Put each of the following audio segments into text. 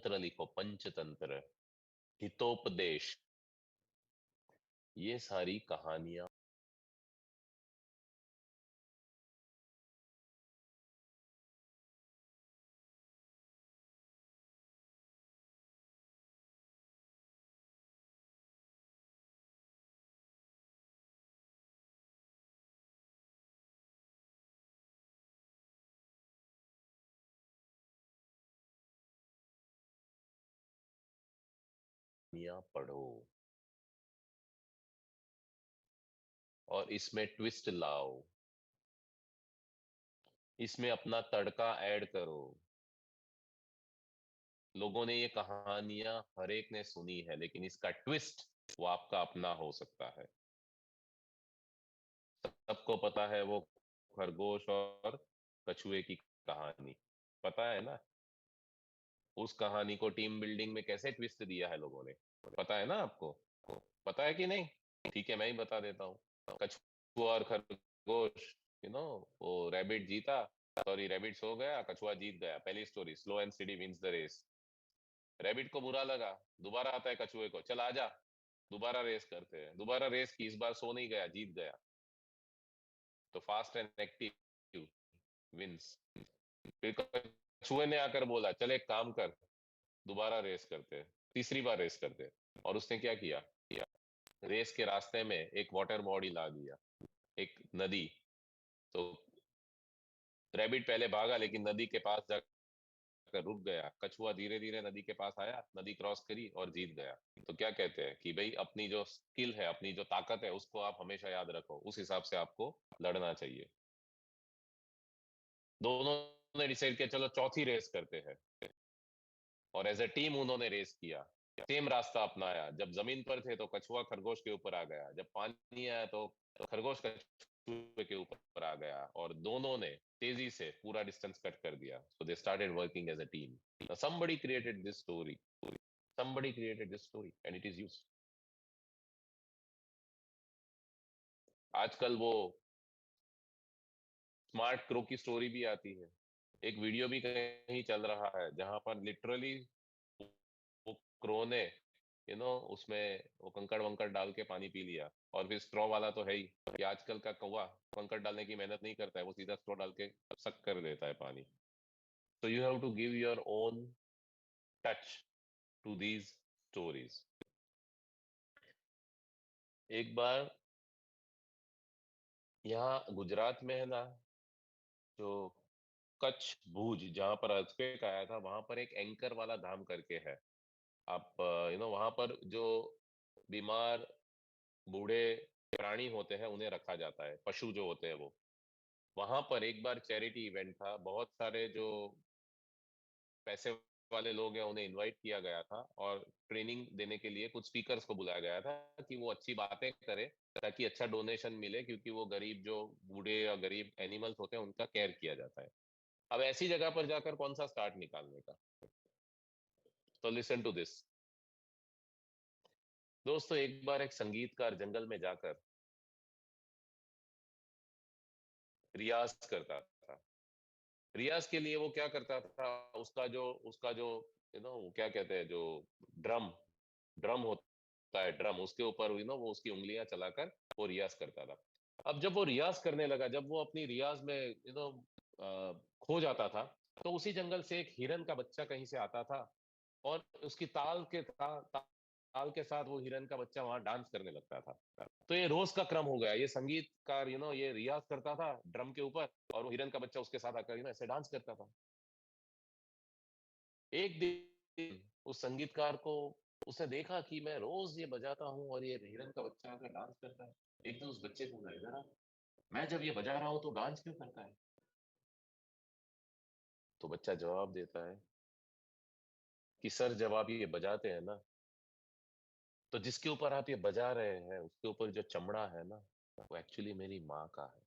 तंत्र लिखो, पंचतंत्र, हितोपदेश, ये सारी कहानियां पढ़ो और इसमें ट्विस्ट लाओ, इसमें अपना तड़का ऐड करो। लोगों ने ये कहानियां हर एक ने सुनी है, लेकिन इसका ट्विस्ट वो आपका अपना हो सकता है। सबको पता है वो खरगोश और कछुए की कहानी, पता है ना? उस कहानी को टीम बिल्डिंग में कैसे ट्विस्ट दिया है लोगों ने, पता है ना आपको? पता है कि नहीं? ठीक है, मैं ही बता देता हूँ। कछुआ और खरगोश, वो रैबिट जीता, सॉरी रैबिट सो गया, कछुआ जीत गया। पहली story, slow and steady wins the race. Rabbit को बुरा लगा, दोबारा आता है कछुए को, चल आजा, दोबारा रेस करते हैं। दोबारा रेस की, इस बार सो नहीं गया, जीत गया। तो फास्ट एंड एक्टिव विंस। फिर कछुए ने आकर बोला, चल एक काम कर, दोबारा रेस करते हैं, तीसरी बार रेस करते हैं। और उसने क्या किया? रेस के रास्ते में एक वाटर बॉडी ला दिया, एक नदी। तो रैबिट पहले भागा, लेकिन नदी के पास जाकर रुक गया। कछुआ धीरे धीरे नदी के पास आया, नदी क्रॉस करी और जीत गया। तो क्या कहते हैं कि भाई अपनी जो स्किल है, अपनी जो ताकत है, उसको आप हमेशा याद रखो, उस हिसाब से आपको लड़ना चाहिए। दोनों ने डिसाइड किया, चलो चौथी रेस करते हैं। और एज ए टीम उन्होंने रेस किया, सेम रास्ता अपनाया। जब जमीन पर थे तो कछुआ खरगोश के ऊपर आ गया, जब पानी आया तो खरगोश कछुए के ऊपर आ गया, और दोनों ने तेजी से पूरा डिस्टेंस कट कर दिया। So they started working as a team. Somebody created this story, somebody created this story and it is used। आजकल वो स्मार्ट क्रो की स्टोरी भी आती है। एक वीडियो भी कहीं चल रहा है जहां पर लिटरली वो क्रो ने उसमें वो कंकड़ वंकड़ डाल के पानी पी लिया। और फिर स्ट्रॉ वाला तो है ही कि आजकल का कौवा कंकड़ डालने की मेहनत नहीं करता है, वो सीधा स्ट्रॉ डाल के सक कर देता है पानी। तो you have to give your own touch to these stories. एक बार यहाँ गुजरात में है ना, जो कच्छ भुज जहां पर अर्थक्वेक आया था, वहां पर एक एंकर वाला धाम करके है। आप वहां पर जो बीमार बूढ़े प्राणी होते हैं उन्हें रखा जाता है, पशु जो होते हैं वो। वहां पर एक बार चैरिटी इवेंट था, बहुत सारे जो पैसे वाले लोग हैं उन्हें इनवाइट किया गया था, और ट्रेनिंग देने के लिए कुछ स्पीकर्स को बुलाया गया था कि वो अच्छी बातें करें, ताकि अच्छा डोनेशन मिले, क्योंकि वो गरीब जो बूढ़े या गरीब एनिमल्स होते हैं उनका केयर किया जाता है। अब ऐसी जगह पर जाकर कौन सा स्टार्ट निकालने का? तो लिसन टू दिस। दोस्तों, एक बार एक संगीतकार जंगल में जाकर रियाज करता था। रियाज के लिए वो क्या करता था, उसका जो वो क्या कहते हैं, जो ड्रम ड्रम होता है, ड्रम, उसके ऊपर वो उसकी उंगलियां चलाकर वो रियाज करता था। अब जब वो रियाज करने लगा, जब वो अपनी रियाज में खो जाता था, तो उसी जंगल से एक हिरन का बच्चा कहीं से आता था, और उसकी ताल के साथ वो हिरन का बच्चा वहां डांस करने लगता था। तो ये रोज का क्रम हो गया, ये संगीतकार ये रियाज करता था ड्रम के ऊपर, और वो हिरन का बच्चा उसके साथ आकर ऐसे डांस करता था। एक दिन उस संगीतकार को, उसने देखा कि मैं रोज ये बजाता हूँ और ये हिरन का बच्चा आकर डांस करता है। एक दिन उस बच्चे को बोला, इधर आ, मैं जब ये बजा रहा हूँ तो डांस क्यों करता है? तो बच्चा जवाब देता है कि सर, जब आप ये बजाते हैं ना, तो जिसके ऊपर आप ये बजा रहे हैं उसके ऊपर जो चमड़ा है ना, वो एक्चुअली मेरी माँ का है।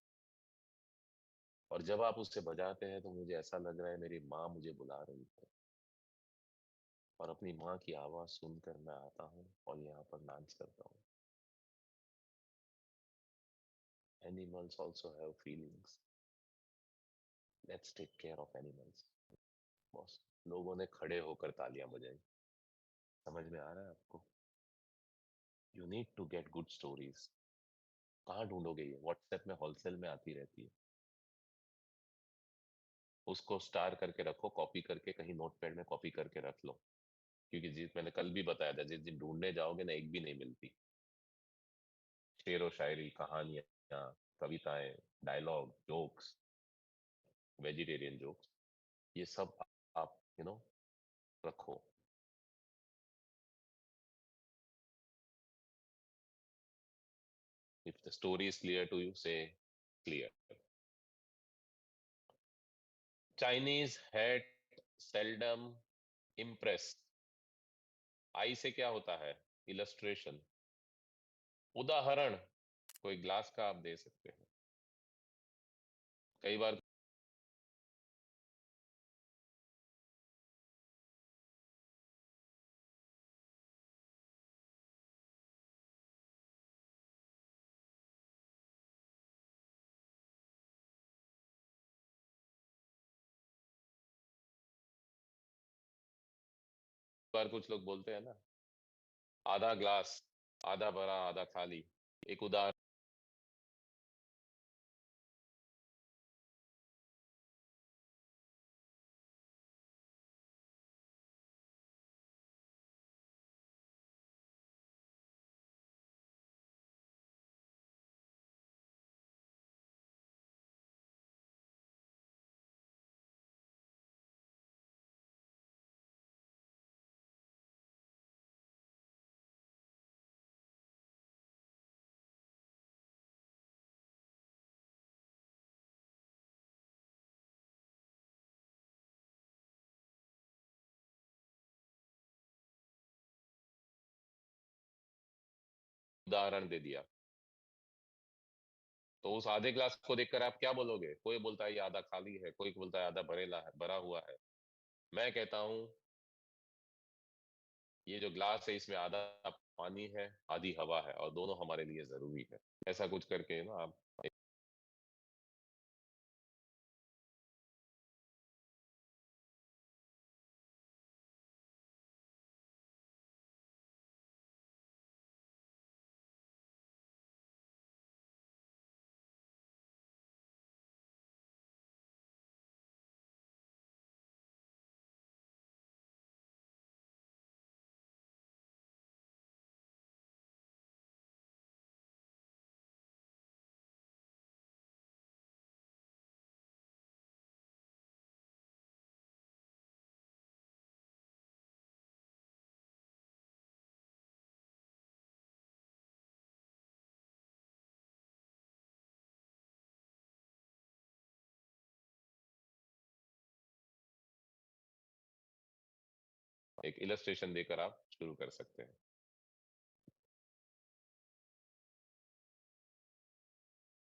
और जब आप उससे बजाते हैं तो मुझे ऐसा लग रहा है मेरी माँ मुझे बुला रही है, और अपनी माँ की आवाज सुनकर मैं आता हूँ और यहाँ पर डांस करता हूँ। Animals also have feelings. Let's take care of animals. Boss, लोगों ने खड़े होकर तालियां बजाई। समझ में आ रहा है आपको? You need to get good stories. कहाँ ढूंढोगे? ये व्हाट्सएप में होलसेल में आती रहती है। उसको स्टार करके रखो, कॉपी करके कहीं नोटपैड में कॉपी करके रख लो, क्योंकि जिस मैंने कल भी बताया था, जिस दिन ढूंढने जाओगे ना, एक भी नहीं मिलती। शेर व शायरी, कहानियां, कविताएं, डायलॉग, जोक्स, वेजिटेरियन जोक्स, ये सब आप रखो। If the story is clear to you, say clear. Chinese hat seldom impress. आई से क्या होता है? इलस्ट्रेशन, उदाहरण। कोई ग्लास का आप दे सकते हैं। कई बार कुछ लोग बोलते हैं ना, आधा ग्लास, आधा भरा आधा खाली। एक उदाहरण उदाहरण दे दिया, तो उस आधे ग्लास को देखकर आप क्या बोलोगे? कोई बोलता है ये आधा खाली है, कोई बोलता है आधा भरेला है, भरा हुआ है। मैं कहता हूँ ये जो ग्लास है इसमें आधा पानी है, आधी हवा है, और दोनों हमारे लिए जरूरी है। ऐसा कुछ करके ना आप एक इलस्ट्रेशन देकर आप शुरू कर सकते हैं।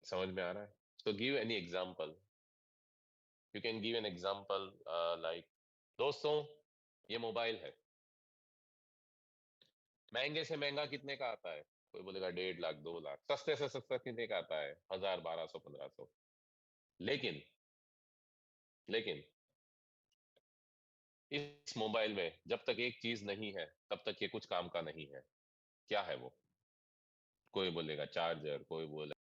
समझ में आ रहा है? So give any example. You can give an example like, दोस्तों ये मोबाइल है, महंगे से महंगा कितने का आता है? कोई बोलेगा 1.5 लाख 2 लाख। सस्ते से सस्ता कितने का आता है? 1000 1200 1500। लेकिन लेकिन इस मोबाइल में जब तक एक चीज नहीं है तब तक ये कुछ काम का नहीं है। क्या है वो? कोई बोलेगा चार्जर, कोई बोले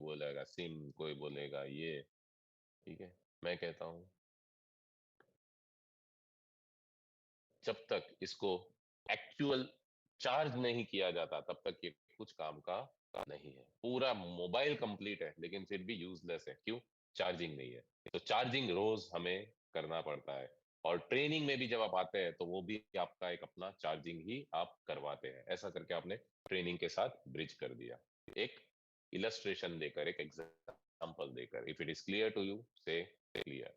बोलेगा सिम, कोई बोलेगा ये। ठीक है, मैं कहता हूँ जब तक इसको एक्चुअल चार्ज नहीं किया जाता तब तक ये कुछ काम का नहीं है। पूरा मोबाइल कंप्लीट है लेकिन फिर भी यूजलेस है, क्यों? चार्जिंग नहीं है। तो चार्जिंग रोज हमें करना पड़ता है। और ट्रेनिंग में भी जब आप आते हैं तो वो भी आपका एक अपना चार्जिंग ही आप करवाते हैं। ऐसा करके आपने ट्रेनिंग के साथ ब्रिज कर दिया, एक इलस्ट्रेशन देकर, एक एग्जांपल देकर। If it is clear to you, say clear.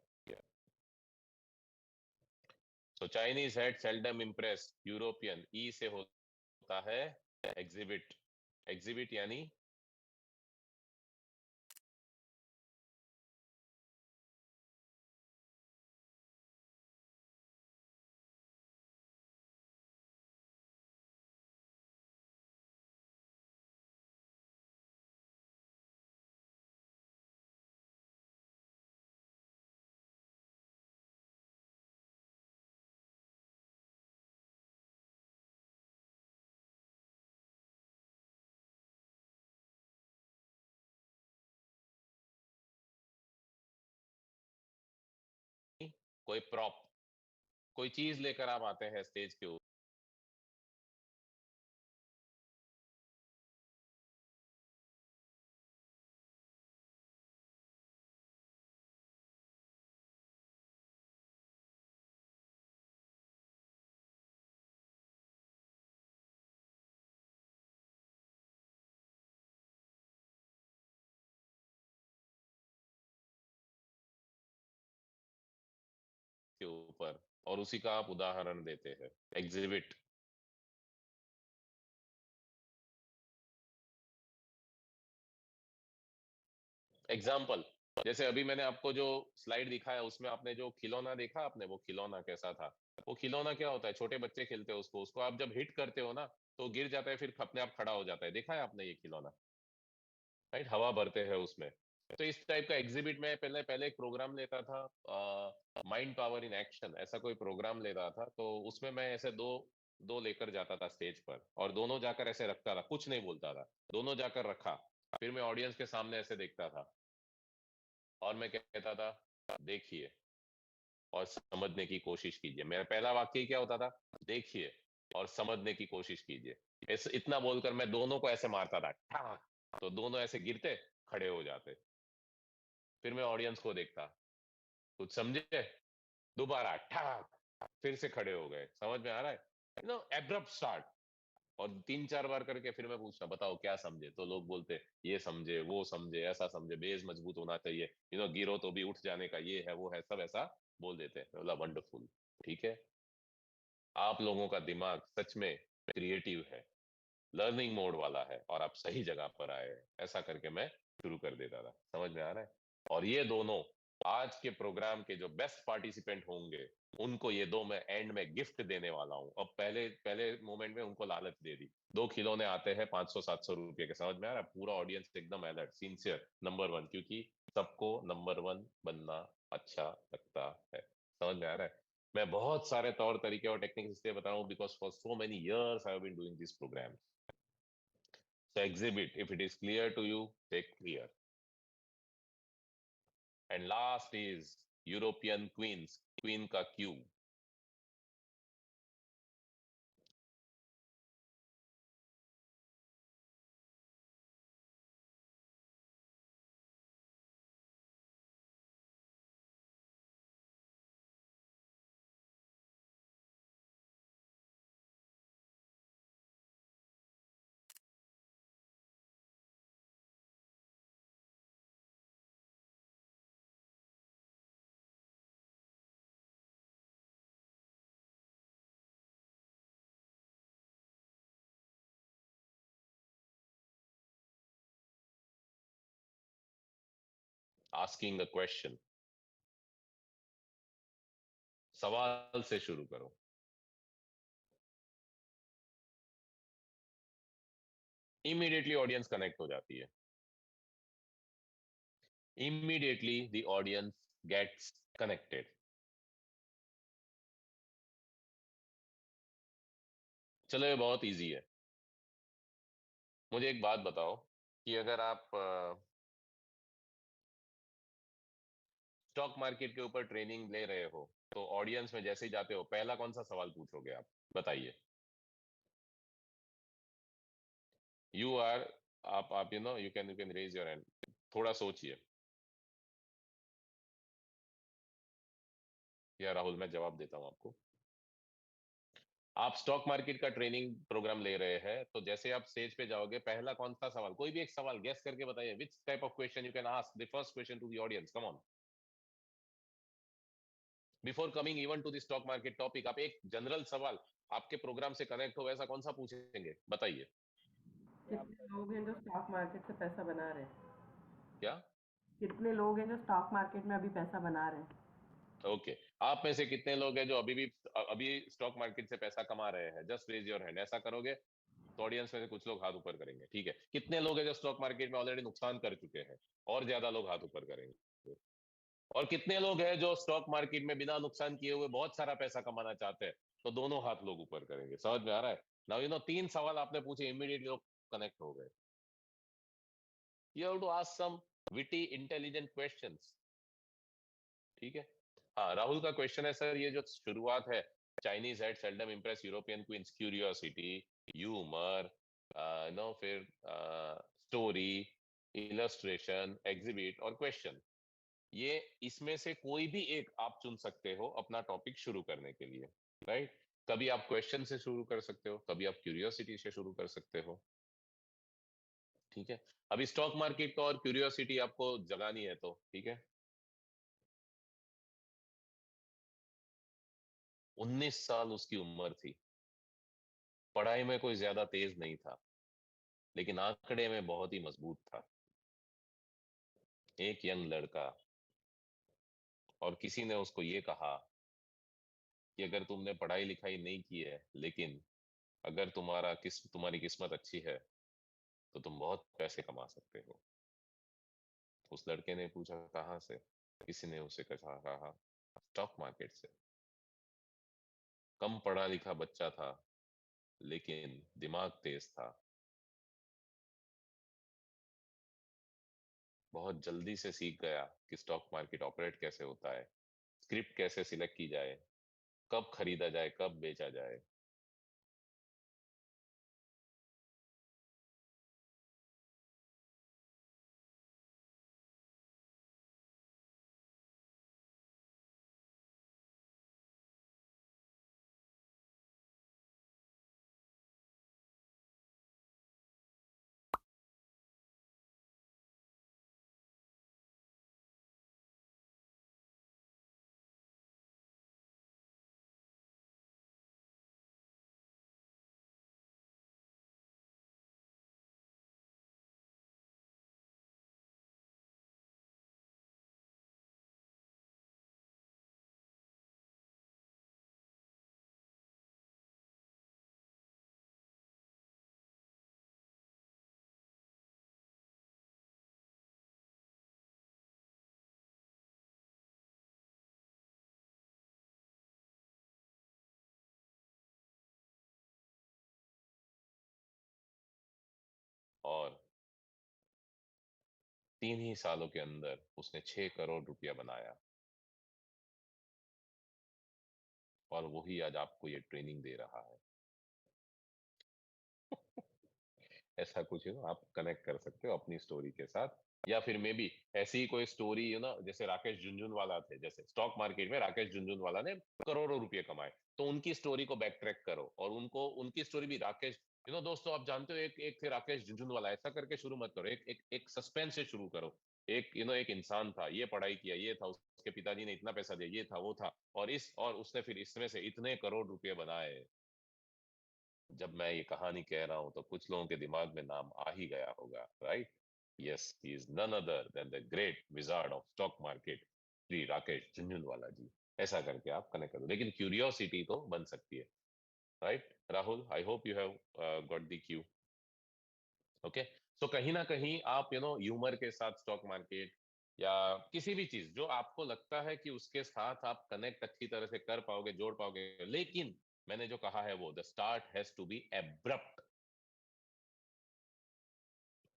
So Chinese had seldom impress European. ई से होता है एग्जिबिट। एग्जिबिट यानी कोई प्रॉप, कोई चीज लेकर आप आते हैं स्टेज के ऊपर, और उसी का आप उदाहरण देते हैं, एग्जिबिट। एग्जाम्पल, जैसे अभी मैंने आपको जो स्लाइड दिखाया उसमें आपने जो खिलौना देखा, आपने वो खिलौना कैसा था? वो खिलौना क्या होता है? छोटे बच्चे खेलते हैं उसको, उसको आप जब हिट करते हो ना तो गिर जाता है, फिर अपने आप खड़ा हो जाता है। देखा है आपने ये खिलौना? राइट, हवा भरते हैं उसमें। तो इस टाइप का एग्जिबिट में पहले पहले एक प्रोग्राम लेता था, माइंड पावर इन एक्शन, ऐसा कोई प्रोग्राम लेता था। तो उसमें मैं ऐसे दो दो लेकर जाता था स्टेज पर, और दोनों जाकर ऐसे रखता था, कुछ नहीं बोलता था, दोनों जाकर रखा। फिर मैं ऑडियंस के सामने ऐसे देखता था और मैं कहता था देखिए और समझने की कोशिश कीजिए। मेरा पहला वाक्य ही क्या होता था? देखिए और समझने की कोशिश कीजिए। इतना बोलकर मैं दोनों को ऐसे मारता था, ठाक। तो दोनों ऐसे गिरते, खड़े हो जाते। फिर मैं ऑडियंस को देखता, कुछ समझे? दोबारा ठाक, फिर से खड़े हो गए। समझ में आ रहा है? Abrupt start. और 3-4 बार करके फिर मैं पूछता, बताओ क्या समझे? तो लोग बोलते ये समझे, वो समझे, ऐसा समझे, बेस मजबूत होना चाहिए, गिरो तो भी उठ जाने का, ये है वो है, सब ऐसा बोल देते हैं। बोला वंडरफुल, ठीक है, आप लोगों का दिमाग सच में क्रिएटिव है, लर्निंग मोड वाला है, और आप सही जगह पर आए हैं। ऐसा करके मैं शुरू कर देता था। समझ में आ रहा है? और ये दोनों आज के प्रोग्राम के जो बेस्ट पार्टिसिपेंट होंगे, उनको ये दो मैं एंड में गिफ्ट देने वाला हूँ। अब पहले पहले मोमेंट में उनको लालच दे दी। दो खिलौने आते हैं 500-700 रुपए के। समझ में आ रहा है? पूरा ऑडियंस एकदम अलर्ट, सिंसियर, नंबर वन, क्योंकि सबको नंबर वन बनना अच्छा लगता है। समझ में आ रहा है? मैं बहुत सारे तौर तरीके और टेक्निक्स इसलिए बता रहा हूँ because for so many years I have been doing this programme. So exhibit, if it is clear to you, take clear. And last is European queens, queen का Q। आस्किंग अ क्वेश्चन, सवाल से शुरू करो। Immediately audience connect हो जाती है। Immediately the audience gets connected. चलो ये बहुत इजी है। मुझे एक बात बताओ कि अगर आप स्टॉक मार्केट के ऊपर ट्रेनिंग ले रहे हो, तो ऑडियंस में जैसे ही जाते हो पहला कौन सा सवाल पूछोगे आप, बताइए। यू आर, आप you can raise your hand, थोड़ा सोचिए। या राहुल, मैं जवाब देता हूं आपको। आप स्टॉक मार्केट का ट्रेनिंग प्रोग्राम ले रहे हैं, तो जैसे आप स्टेज पे जाओगे पहला कौन सा सवाल, कोई भी एक सवाल गेस करके बताइए, which type of question you can ask the first question to the audience, come on. Before coming even to the stock market topic, आप एक जनरल सवाल आपके प्रोग्राम से कनेक्ट हो वैसा कौन सा पूछेंगे, बताइए। कितने लोग हैं जो स्टॉक मार्केट से पैसा बना रहे हैं? क्या? कितने लोग हैं जो स्टॉक मार्केट में अभी पैसा बना रहे हैं? ओके, आप में से कितने लोग हैं जो अभी स्टॉक मार्केट से पैसा कमा रहे हैं, जस्ट रेज योर हैंड, ऐसा करोगे तो ऑडियंस में से कुछ लोग हाथ ऊपर करेंगे, ठीक है। कितने लोग हैं जो स्टॉक मार्केट में ऑलरेडी नुकसान कर चुके हैं, और ज्यादा लोग हाथ ऊपर करेंगे। और कितने लोग हैं जो स्टॉक मार्केट में बिना नुकसान किए हुए बहुत सारा पैसा कमाना चाहते हैं, तो दोनों हाथ लोग ऊपर करेंगे, समझ में आ रहा है। नाउ तीन सवाल आपने पूछे, इमीडिएटली लोग कनेक्ट हो गए। You have to ask some witty intelligent questions, ठीक है। हाँ, राहुल का क्वेश्चन है, सर ये जो शुरुआत है, Chinese head seldom impress European queens, curiosity, humour, no, फिर स्टोरी, इलस्ट्रेशन, एग्जिबिट और क्वेश्चन, ये इसमें से कोई भी एक आप चुन सकते हो अपना टॉपिक शुरू करने के लिए, राइट। कभी आप क्वेश्चन से शुरू कर सकते हो, कभी आप क्यूरियोसिटी से शुरू कर सकते हो, ठीक है। अभी स्टॉक मार्केट को और क्यूरियोसिटी आपको जगानी है, तो ठीक है। 19 साल उसकी उम्र थी, पढ़ाई में कोई ज्यादा तेज नहीं था, लेकिन आंकड़े में बहुत ही मजबूत था। एक यंग लड़का, और किसी ने उसको ये कहा कि अगर तुमने पढ़ाई लिखाई नहीं की है, लेकिन अगर तुम्हारी किस्मत अच्छी है, तो तुम बहुत पैसे कमा सकते हो। उस लड़के ने पूछा कहाँ से, किसी ने उसे कहा स्टॉक मार्केट से। कम पढ़ा लिखा बच्चा था, लेकिन दिमाग तेज था। बहुत जल्दी से सीख गया कि स्टॉक मार्केट ऑपरेट कैसे होता है, स्क्रिप्ट कैसे सिलेक्ट की जाए, कब खरीदा जाए कब बेचा जाए। और 3 ही सालों के अंदर उसने 6 करोड़ रुपया बनाया, और वही आज आपको ये ट्रेनिंग दे रहा है। ऐसा कुछ आप कनेक्ट कर सकते हो अपनी स्टोरी के साथ, या फिर मे बी ऐसी ही कोई स्टोरी, जैसे राकेश झुनझुनवाला थे, जैसे स्टॉक मार्केट में राकेश झुनझुनवाला ने करोड़ों रुपए कमाए, तो उनकी स्टोरी को बैक ट्रैक करो, और उनको उनकी स्टोरी भी राकेश, दोस्तों आप जानते हो, एक एक थे राकेश झुनझुनवाला, ऐसा करके शुरू मत करो, एक एक एक सस्पेंस से शुरू करो। एक इंसान था, ये पढ़ाई किया, ये था, उसके पिताजी ने इतना पैसा दिया, ये था वो था, और उसने फिर इसमें से इतने करोड़ रुपए बनाए। जब मैं ये कहानी कह रहा हूं तो कुछ लोगों के दिमाग में नाम आ ही गया होगा, right. Yes, he is none other than the great wizard of stock market, Shri Rakesh Jhunjhunwala ji. ऐसा करके आप कनेक्ट करो, लेकिन क्यूरियोसिटी तो बन सकती है, right Rahul. I hope you have got the cue. Okay, so कहीं ना कहीं आप ह्यूमर के साथ स्टॉक मार्केट, या किसी भी चीज जो आपको लगता है कि उसके साथ आप कनेक्ट अच्छी तरह से कर पाओगे, जोड़ पाओगे, लेकिन मैंने जो कहा है वो, the start has to be abrupt.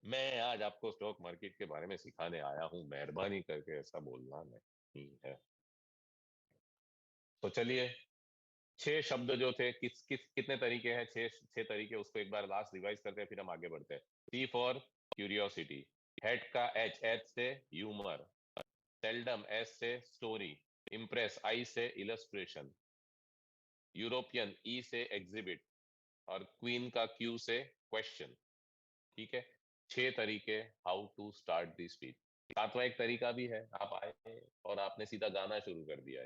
मैं आज आपको स्टॉक मार्केट के बारे में सिखाने आया हूं, मेहरबानी करके ऐसा बोलना नहीं। नहीं है। तो चलिए, 6 शब्द जो थे, कितने तरीके हैं, 6 तरीके, उसको एक बार लास्ट रिवाइज करते हैं, फिर हम आगे बढ़ते हैं। सी फॉर क्यूरियोसिटी, हेड का एच से ह्यूमर, सेल्डम एस से स्टोरी, इम्प्रेस आई से इलस्ट्रेशन, यूरोपियन ई से एग्जिबिट, और क्वीन का क्यू से क्वेश्चन। ठीक है, 6 तरीके how to start the speech. सातवां एक तरीका भी है, आप आए और आपने सीधा गाना शुरू कर दिया,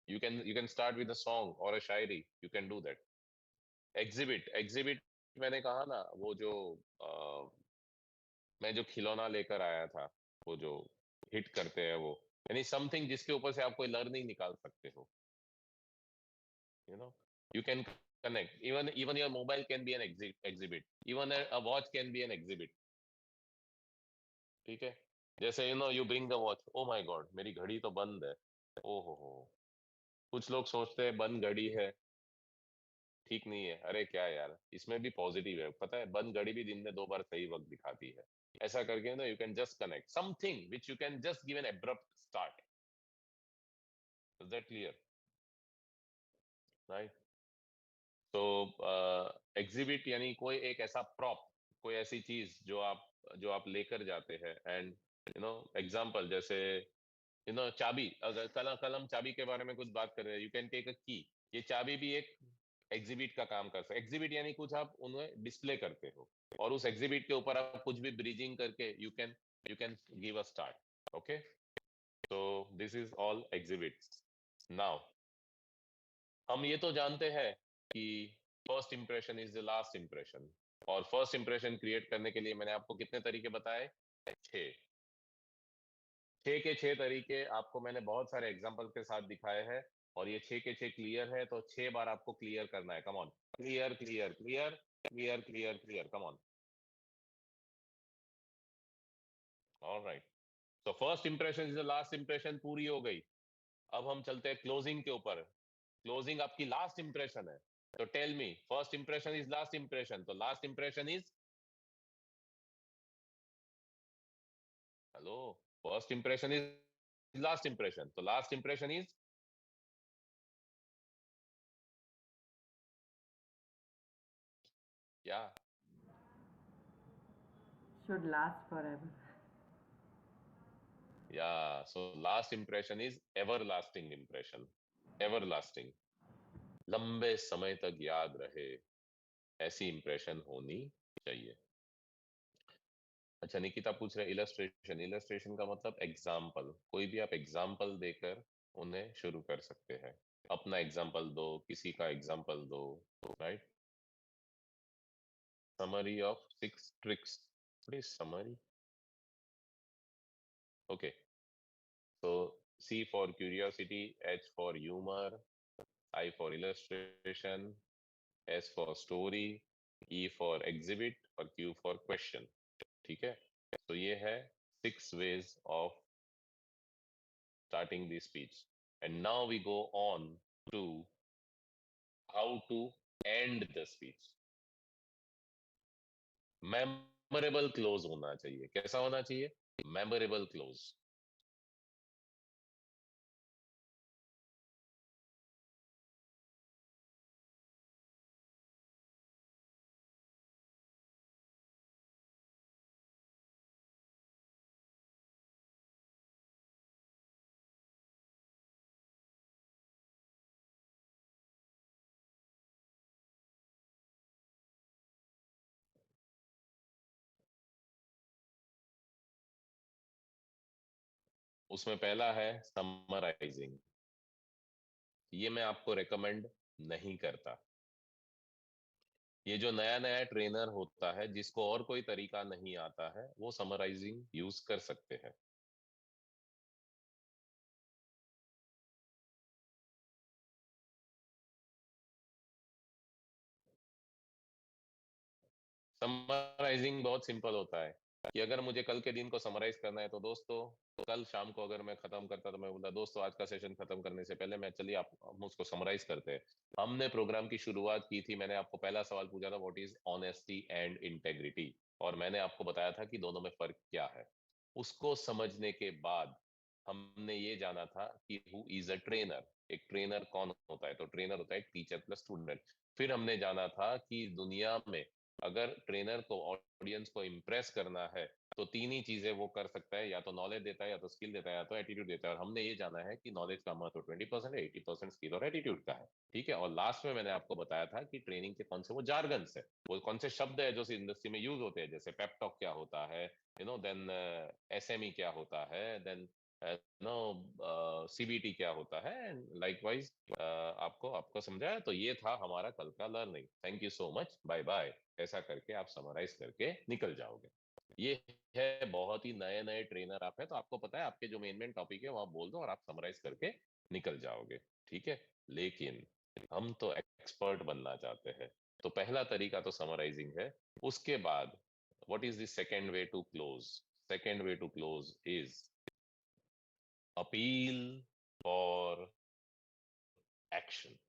you can start with a song or a shayari, you can do that. Exhibit, exhibit मैंने कहा ना, वो जो मैं जो खिलौना लेकर आया था, वो जो हिट करते हैं वो, यानी समथिंग जिसके ऊपर से आप कोई लर्निंग निकाल सकते हो, you know you can connect, even your mobile can be an exhibit, even a watch can be an exhibit. ठीक है, जैसे you bring the watch, oh my God मेरी घड़ी तो बंद है, ओ हो। कुछ लोग सोचते हैं बंद घड़ी है ठीक नहीं है, अरे क्या यार, इसमें भी पॉजिटिव है, पता है बंद घड़ी भी दिन में 2 बार सही वक्त दिखाती है। ऐसा करके ना you can just connect something which you can just give an abrupt start. Is that clear? Right. तो एग्जिबिट यानी कोई एक ऐसा प्रॉप, कोई ऐसी चीज जो आप लेकर जाते हैं, एंड एग्जाम्पल जैसे चाबी, अगर कल हम चाबी के बारे में कुछ बात कर रहे हैं, यू कैन टेक अ की, ये चाबी भी एक एग्जिबिट का काम कर सकते। एग्जिबिट यानी कुछ आप उन्हें डिस्प्ले करते हो, और उस एग्जिबिट के ऊपर आप कुछ भी ब्रीजिंग करके you can give a start. Okay, तो this is all exhibits. Now हम ये तो जानते हैं कि first impression is the last impression, और फर्स्ट इंप्रेशन क्रिएट करने के लिए मैंने आपको कितने तरीके बताए? 6। 6 के 6 तरीके आपको मैंने बहुत सारे एग्जाम्पल के साथ दिखाए हैं, और ये 6 के 6 क्लियर है, तो 6 बार आपको क्लियर करना है। Come on, clear clear clear clear clear clear, come on. Alright, तो first impression is the last impression पूरी हो गई। अब हम चलते हैं क्लोजिंग के ऊपर। क्लोजिंग आपकी लास्ट इंप्रेशन है, तो tell me, first impression is last impression, तो last impression is, hello, first impression is last impression, तो लास्ट इंप्रेशन इज क्या? Should last forever. Yeah, so last impression is ever lasting impression, ever lasting, लंबे समय तक याद रहे, ऐसी impression होनी चाहिए। अच्छा, निकिता पूछ रहे इलस्ट्रेशन, इलस्ट्रेशन का मतलब एग्जाम्पल, कोई भी आप एग्जाम्पल देकर उन्हें शुरू कर सकते हैं। अपना एग्जाम्पल दो, किसी का एग्जाम्पल दो, right. Summary of 6 tricks, summary. Okay, so C for curiosity, H for humor, I for illustration, S for story, E for exhibit, और Q for question। ठीक है, तो ये है 6 ways of starting the speech, and now we go on to how to end the speech। Memorable close होना चाहिए, कैसा होना चाहिए? Memorable close. उसमें पहला है समराइजिंग, ये मैं आपको रेकमेंड नहीं करता। ये जो नया नया ट्रेनर होता है, जिसको और कोई तरीका नहीं आता है, वो समराइजिंग यूज कर सकते हैं। समराइजिंग बहुत सिंपल होता है, कि अगर मुझे कल के दिन को समराइज करना है, तो दोस्तों कल शाम को अगर मैं खत्म करता, तो मैं बोलता दोस्तों आज का सेशन खत्म करने से पहले मैं, चलिए आप हम उसको समराइज करते हैं। हमने प्रोग्राम की शुरुआत की थी, मैंने आपको पहला सवाल पूछा था, what is honesty and integrity, और मैंने आपको बताया था कि दोनों में फर्क क्या है। उसको समझने के बाद हमने ये जाना था कि हु इज अ ट्रेनर, एक ट्रेनर कौन होता है, तो ट्रेनर होता है टीचर प्लस स्टूडेंट। फिर हमने जाना था कि दुनिया में अगर ट्रेनर को ऑडियंस को इम्प्रेस करना है तो तीन ही चीजें वो कर सकता है, या तो नॉलेज देता है, या तो स्किल देता है, या तो एटीट्यूड देता है। और हमने ये जाना है कि नॉलेज का महत्व 20% है, 80% स्किल और एटीट्यूड का है। ठीक है। और लास्ट में मैंने आपको बताया था कि ट्रेनिंग के कौन से वो जार्गन्स है, वो कौन से शब्द है जो इंडस्ट्री में यूज होते हैं, जैसे पेपटॉक क्या होता है, देन एसएमई क्या होता है, देन सीबीटी क्या होता है, लाइकवाइज आपको आपको समझाया। तो ये था हमारा कल का learning. Thank you so much, bye bye. ऐसा करके आप समराइज करके निकल जाओगे। ये है, बहुत ही नए नए ट्रेनर आप है, तो आपको पता है आपके जो मेन मेन टॉपिक है वो आप बोल दो और आप समराइज करके निकल जाओगे। ठीक है। लेकिन हम तो एक्सपर्ट बनना चाहते हैं, तो पहला तरीका तो समराइजिंग है। उसके बाद what is the second way to close? Second way to close is appeal for action.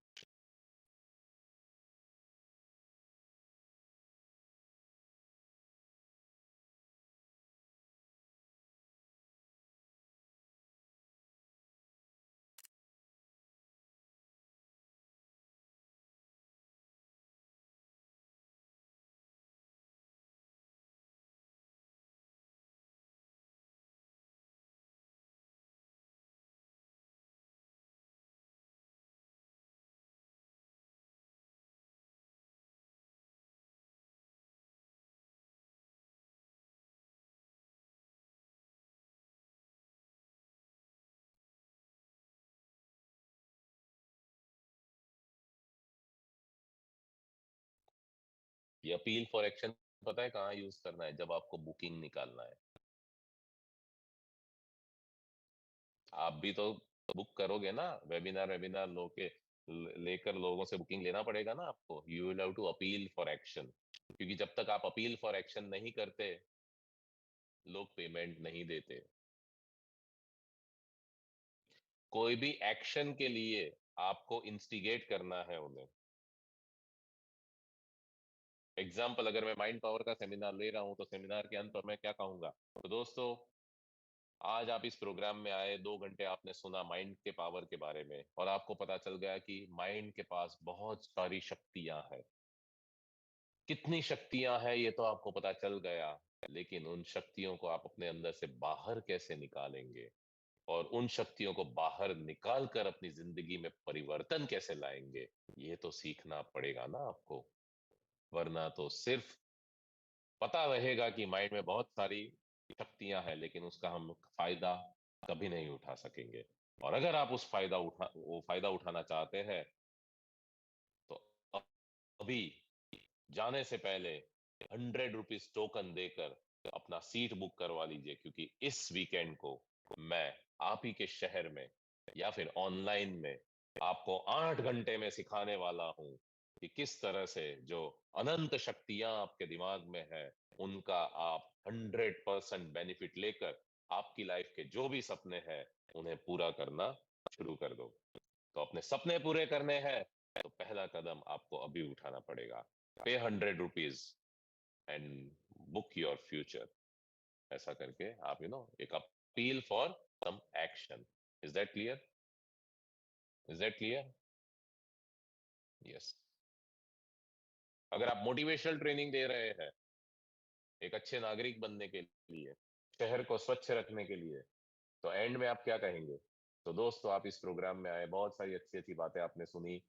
ये अपील फॉर एक्शन पता है कहाँ यूज करना है? जब आपको बुकिंग निकालना है। आप भी तो बुक करोगे ना, वेबिनार वेबिनार लेकर लोगों से बुकिंग लेना पड़ेगा ना आपको। You will have to appeal for action, क्योंकि जब तक आप अपील फॉर एक्शन नहीं करते, लोग पेमेंट नहीं देते। कोई भी एक्शन के लिए आपको इंस्टिगेट करना है उन्हें। एग्जाम्पल, अगर मैं माइंड पावर का सेमिनार ले रहा हूं तो सेमिनार के अंत पर मैं क्या कहूंगा? तो दोस्तों, आज आप इस प्रोग्राम में आए, 2 घंटे आपने सुना माइंड के पावर के बारे में, और आपको पता चल गया कि माइंड के पास बहुत सारी शक्तियां हैं। कितनी शक्तियां हैं ये तो आपको पता चल गया, लेकिन उन शक्तियों को आप अपने अंदर से बाहर कैसे निकालेंगे, और उन शक्तियों को बाहर निकाल कर अपनी जिंदगी में परिवर्तन कैसे लाएंगे, ये तो सीखना पड़ेगा ना आपको। वरना तो सिर्फ पता रहेगा कि माइंड में बहुत सारी शक्तियां हैं, लेकिन उसका हम फायदा कभी नहीं उठा सकेंगे। और अगर आप वो फायदा उठाना चाहते हैं, तो अभी जाने से पहले 100 रुपीज टोकन देकर अपना सीट बुक करवा लीजिए, क्योंकि इस वीकेंड को मैं आप ही के शहर में या फिर ऑनलाइन में आपको 8 घंटे में सिखाने वाला हूं कि किस तरह से जो अनंत शक्तियां आपके दिमाग में है, उनका आप 100% बेनिफिट लेकर आपकी लाइफ के जो भी सपने हैं उन्हें पूरा करना शुरू कर दो। तो अपने सपने पूरे करने हैं, तो पहला कदम आपको अभी उठाना पड़ेगा। Pay 100 rupees and book your future. ऐसा करके आप एक appeal for some action. Is that clear? Is that clear? Yes. अगर आप मोटिवेशनल ट्रेनिंग दे रहे हैं एक अच्छे नागरिक बनने के लिए, शहर को स्वच्छ रखने के लिए, तो एंड में आप क्या कहेंगे? तो दोस्तों, आप इस प्रोग्राम में आए, बहुत सारी अच्छी अच्छी बातें आपने सुनी।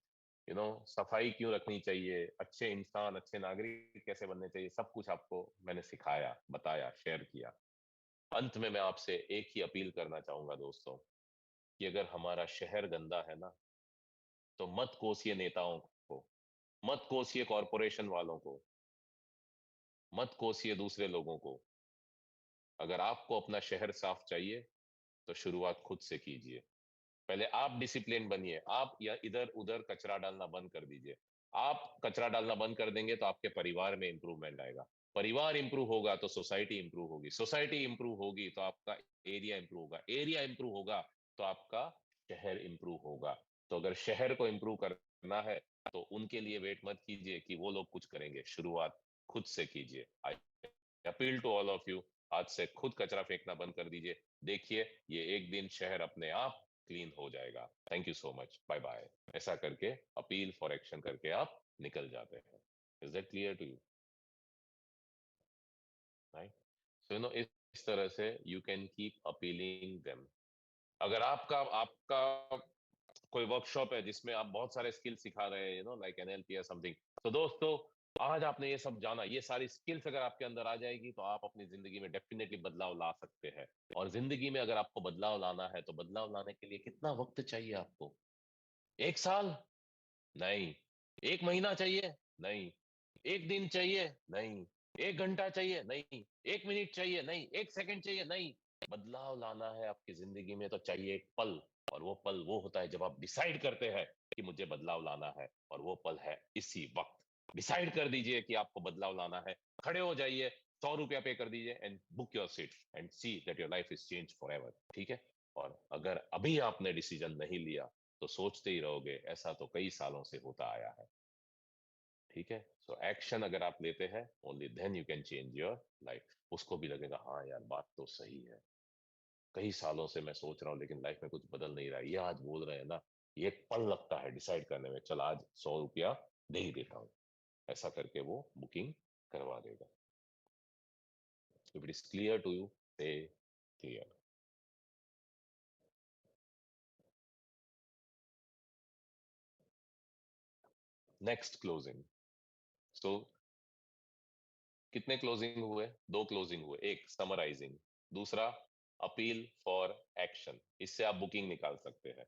सफाई क्यों रखनी चाहिए, अच्छे इंसान अच्छे नागरिक कैसे बनने चाहिए, सब कुछ आपको मैंने सिखाया, बताया, शेयर किया। अंत में मैं आपसे एक ही अपील करना चाहूंगा दोस्तों, कि अगर हमारा शहर गंदा है ना, तो मत कोसिए नेताओं को, मत कोसिए कॉरपोरेशन वालों को, मत कोसिए दूसरे लोगों को। अगर आपको अपना शहर साफ चाहिए, तो शुरुआत खुद से कीजिए। पहले आप डिसिप्लिन बनिए। आप या इधर उधर कचरा डालना बंद कर दीजिए। आप कचरा डालना बंद कर देंगे तो आपके परिवार में इंप्रूवमेंट आएगा। परिवार इंप्रूव होगा तो सोसाइटी इंप्रूव होगी। सोसाइटी इंप्रूव होगी तो आपका एरिया इंप्रूव होगा। एरिया इंप्रूव होगा तो आपका शहर इंप्रूव होगा। तो अगर शहर को इंप्रूव करना है, तो उनके लिए वेट मत कीजिए कि वो लोग कुछ करेंगे, शुरुआत खुद से कीजिए। I appeal to all of you, आज से खुद कचरा फेंकना बंद कर दीजिए, देखिए ये एक दिन शहर अपने आप क्लीन हो जाएगा। Thank you so much, bye bye. ऐसा करके अपील फॉर एक्शन करके आप निकल जाते हैं। Is that clear to you? Right. So इस तरह से you can keep appealing them. अगर आपका आपका कोई वर्कशॉप है जिसमें आप बहुत सारे स्किल सिखा रहे हैं, लाइक एनएलपी या समथिंग, तो दोस्तों आज आपने ये सब जाना, ये सारी स्किल्स अगर आपके अंदर आ जाएगी तो आप अपनी जिंदगी में डेफिनेटली बदलाव ला सकते हैं। और जिंदगी में अगर आपको बदलाव लाना है तो बदलाव लाने के लिए कितना वक्त चाहिए आपको? 1 साल? नहीं। 1 महीना चाहिए? नहीं। 1 दिन चाहिए? नहीं। 1 घंटा चाहिए? नहीं। 1 मिनट चाहिए? नहीं। 1 सेकंड चाहिए? नहीं। बदलाव लाना है आपकी जिंदगी में तो चाहिए एक पल। और वो पल वो होता है जब आप डिसाइड करते हैं कि मुझे बदलाव लाना है, और वो पल है इसी वक्त। डिसाइड कर दीजिए कि आपको बदलाव लाना है, खड़े हो जाइए, 100 रुपया पे कर दीजिए and book your seat and see that your life is change for ever. ठीक है? और अगर अभी आपने डिसीजन नहीं लिया तो सोचते ही रहोगे, ऐसा तो कई सालों से होता आया है। ठीक है? सो एक्शन अगर आप लेते हैं, only then you can change your life. उसको भी लगेगा हाँ यार बात तो सही है, कई सालों से मैं सोच रहा हूँ लेकिन लाइफ में कुछ बदल नहीं रहा है, ये आज बोल रहे हैं ना, ये एक पल लगता है डिसाइड करने में, चल आज 100 रुपया दे ही देता हूँ। ऐसा करके वो बुकिंग करवा देगा। If it is clear to you, say clear. Next closing. So कितने क्लोजिंग हुए? 2 क्लोजिंग हुए, एक समराइजिंग, दूसरा अपील फॉर एक्शन। इससे आप बुकिंग निकाल सकते हैं।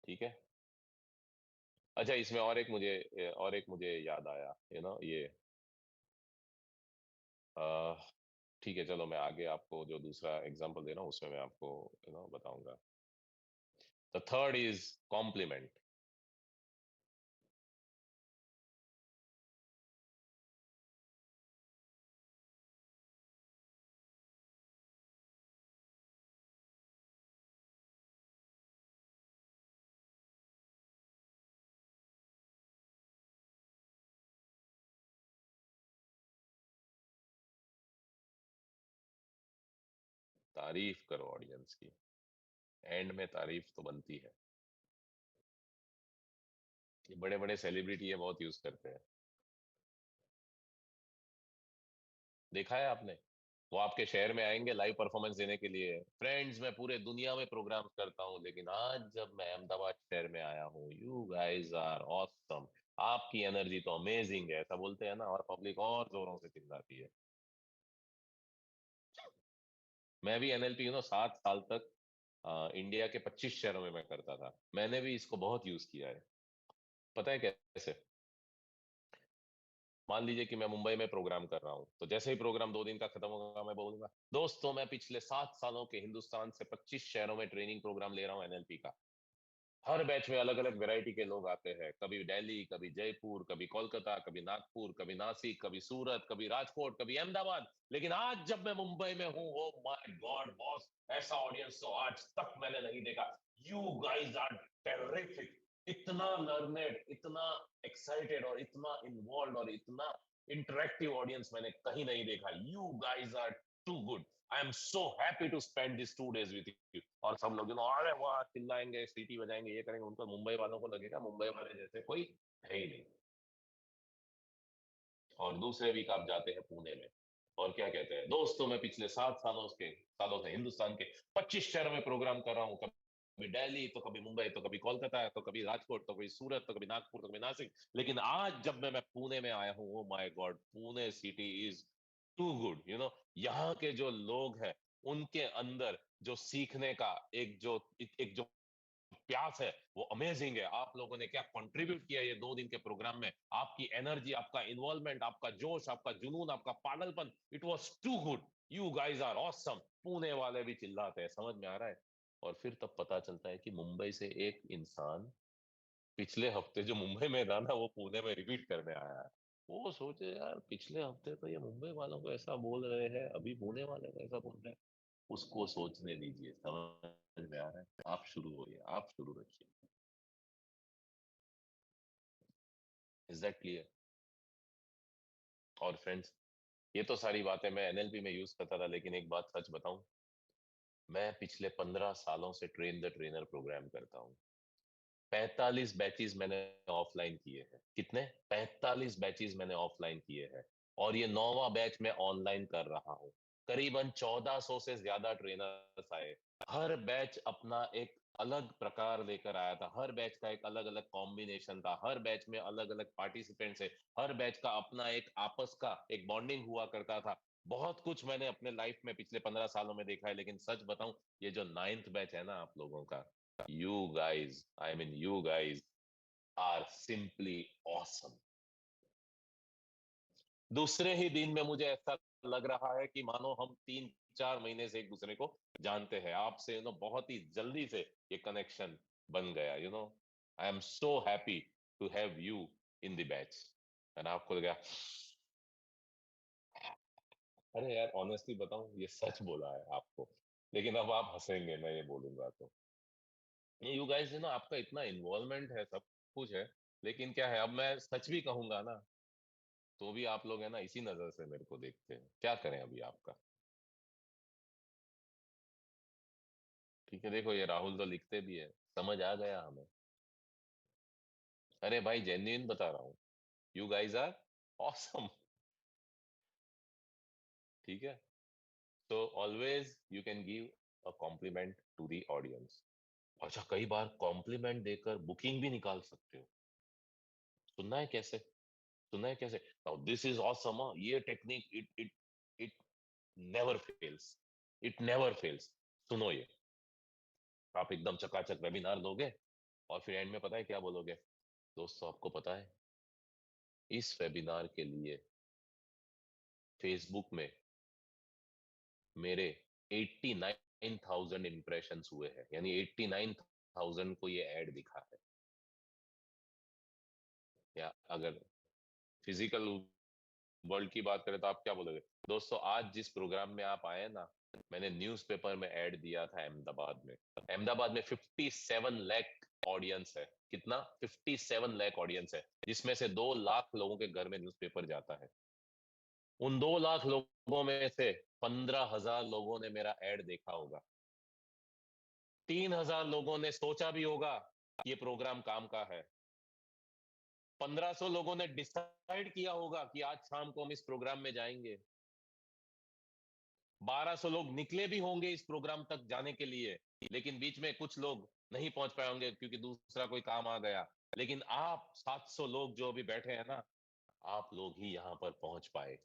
ठीक है? अच्छा, इसमें और एक मुझे याद आया, ये ठीक है, चलो मैं आगे आपको जो दूसरा एग्जांपल दे रहा हूँ उसमें मैं आपको बताऊंगा। The third is compliment. तारीफ करो ऑडियंस की, एंड में तारीफ तो बनती है। ये बड़े बड़े सेलिब्रिटी ये बहुत यूज करते हैं, देखा है आपने? वो आपके शहर में आएंगे लाइव परफॉर्मेंस देने के लिए, फ्रेंड्स मैं पूरे दुनिया में प्रोग्राम करता हूँ लेकिन आज जब मैं अहमदाबाद शहर में आया हूँ, यू गाइस आर ऑसम, आपकी एनर्जी तो अमेजिंग है, ऐसा बोलते हैं ना, और पब्लिक और जोरों से चिल्लाती है। मैं भी एनएलपी 7 साल तक इंडिया के 25 शहरों में मैं करता था, मैंने भी इसको बहुत यूज किया है। पता है कैसे? मान लीजिए कि मैं मुंबई में प्रोग्राम कर रहा हूँ, तो जैसे ही प्रोग्राम 2 दिन का खत्म होगा मैं बोलूंगा, दोस्तों मैं पिछले 7 सालों के हिंदुस्तान से 25 शहरों में ट्रेनिंग प्रोग्राम ले रहा हूँ एनएलपी का। हर बैच में अलग अलग वैरायटी के लोग आते हैं, कभी दिल्ली, कभी जयपुर, कभी कोलकाता, कभी नागपुर, कभी नासिक, कभी सूरत, कभी राजकोट, कभी अहमदाबाद, लेकिन आज जब मैं मुंबई में हूँ, ओ माय गॉड बॉस, ऐसा ऑडियंस तो आज तक मैंने नहीं देखा। यू गाइस आर टेरिफिक, इतना लर्नेड, इतना एक्साइटेड और इतना इन्वॉल्व और इतना इंटरेक्टिव ऑडियंस मैंने कहीं नहीं देखा। You guys are too good, I am so happy to spend this 2 days with you. और सब लोग अरे वाह चिल्लाएंगे, सीटी बजाएंगे, ये करेंगे, उनको मुंबई वालों को लगेगा मुंबई वाले जैसे कोई है ही नहीं। और दूसरे वीक आप जाते हैं पुणे में, और क्या कहते हैं, दोस्तों मैं पिछले 7 सालों से हिंदुस्तान के 25 शहरों में प्रोग्राम कर रहा हूँ, कभी दिल्ली तो कभी मुंबई तो कभी कोलकाता तो कभी राजकोट तो कभी सूरत तो कभी नागपुर तो कभी नासिक, लेकिन आज जब मैं पुणे में आया हूँ, oh my god, Pune city is too good. यहाँ के जो लोग हैं उनके अंदर जो सीखने का एक जो प्यास है वो अमेजिंग है। आप लोगों ने क्या कंट्रीब्यूट किया ये 2 दिन के प्रोग्राम में, आपकी एनर्जी, आपका इन्वॉल्वमेंट, आपका जोश, आपका जुनून, आपका पागलपन, it was too good. You guys are awesome. Pune वाले भी चिल्लाते हैं, समझ में आ रहा है? और फिर तब पता चलता है कि मुंबई से एक इंसान पिछले हफ्ते जो मुंबई में था ना, वो पुणे में रिपीट करने आया है। वो सोचे यार पिछले हफ्ते तो ये मुंबई वालों को ऐसा बोल रहे हैं, अभी पुणे वाले को ऐसा बोल रहे हैं। उसको सोचने दीजिए, समझ में आ रहा है? आप शुरू होइए, आप शुरू रखिए। Is that clear? और फ्रेंड्स, ये तो सारी बातें मैं एनएलपी में यूज करता था, लेकिन एक बात सच बताऊं, मैं पिछले 15 सालों से ट्रेन द ट्रेनर प्रोग्राम करता हूँ। 45 बैचेस मैंने ऑफलाइन किए हैं। कितने? 45 बैचेस मैंने ऑफलाइन किए हैं, और ये 9वां बैच मैं ऑनलाइन कर रहा हूँ। करीबन 1400 से ज्यादा ट्रेनर्स आए। हर बैच अपना एक अलग प्रकार लेकर आया था, हर बैच का एक अलग अलग कॉम्बिनेशन था, हर बैच में अलग अलग पार्टिसिपेंट्स है, हर बैच का अपना एक आपस का एक बॉन्डिंग हुआ करता था। बहुत कुछ मैंने अपने लाइफ में पिछले 15 सालों में देखा है, लेकिन सच बताऊं, ये जो 9th बैच है ना आप लोगों का, you guys, I mean you guys are simply awesome. दूसरे ही दिन में मुझे ऐसा लग रहा है कि मानो हम 3-4 महीने से एक दूसरे को जानते हैं। आपसे बहुत ही जल्दी से ये कनेक्शन बन गया। I am so happy to have you in the batch. And आपको लगा, अरे यार ऑनेस्टली बताऊं, ये सच बोला है आपको, लेकिन अब आप हंसेंगे मैं ये बोलूंगा तो। ये यू गाइस आपका इतना इन्वॉल्वमेंट है, सब कुछ है, लेकिन क्या है, अब मैं सच भी कहूंगा ना, तो भी आप लोग है ना इसी नजर से मेरे को देखते हैं। क्या करें अभी आपका। ठीक है, देखो ये राहुल तो लिखते भी है, समझ आ गया हमें। अरे भाई जेन्युइन बता रहा हूँ, यू गाइज आर ऑसम। ठीक है, तो always you can give a compliment to the audience. अच्छा, कई बार कॉम्प्लीमेंट देकर बुकिंग भी निकाल सकते हो। सुनना है कैसे? सुनना है कैसे? Now this is awesome. ये technique, it it it never fails, it never fails. सुनो ये, आप एकदम चकाचक वेबिनार दोगे, और फिर एंड में पता है क्या बोलोगे? दोस्तों आपको पता है, इस वेबिनार के लिए फेसबुक में मेरे 89,000 इंप्रेशंस हुए हैं, यानी 89,000 को ये ऐड दिखा है। या अगर फिजिकल वर्ल्ड की बात करें तो आप क्या बोलोगे? दोस्तों आज जिस प्रोग्राम में आप आए ना, मैंने न्यूज़पेपर में ऐड दिया था अहमदाबाद में। अहमदाबाद में 57 लाख ऑडियंस है। कितना? 57 लाख ऑडियंस है, जिसमें से 2 लाख लोगों के घर में न्यूज़पेपर जाता है। उन 2 लाख लोगों में से 15,000 लोगों ने मेरा ऐड देखा होगा। 3,000 लोगों ने सोचा भी होगा ये प्रोग्राम काम का है। 1,500 लोगों ने डिसाइड किया होगा कि आज शाम को हम इस प्रोग्राम में जाएंगे। 1,200 लोग निकले भी होंगे इस प्रोग्राम तक जाने के लिए, लेकिन बीच में कुछ लोग नहीं पहुंच पाए होंगे क्योंकि दूसरा कोई काम आ गया। लेकिन आप 700 लोग जो अभी बैठे हैं ना, आप लोग ही यहां पर पहुंच पाए।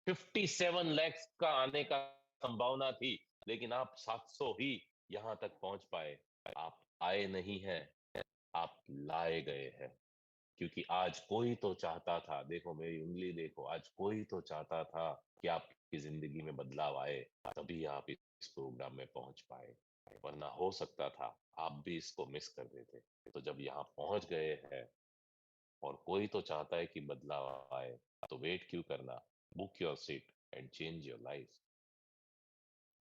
57 लैक्स का आने का संभावना थी, लेकिन आप 700 ही यहां तक पहुंच पाए। आप आए नहीं हैं, आप लाए गए हैं। क्योंकि आज कोई तो चाहता था, देखो मेरी उंगली देखो, आज कोई तो चाहता था कि आपकी जिंदगी में बदलाव आए, तभी आप इस प्रोग्राम में पहुंच पाए। वरना हो सकता था आप भी इसको मिस कर देते। तो जब यहाँ पहुंच गए हैं, और कोई तो चाहता है कि बदलाव आए, तो वेट क्यों करना? Book your seat and change your life.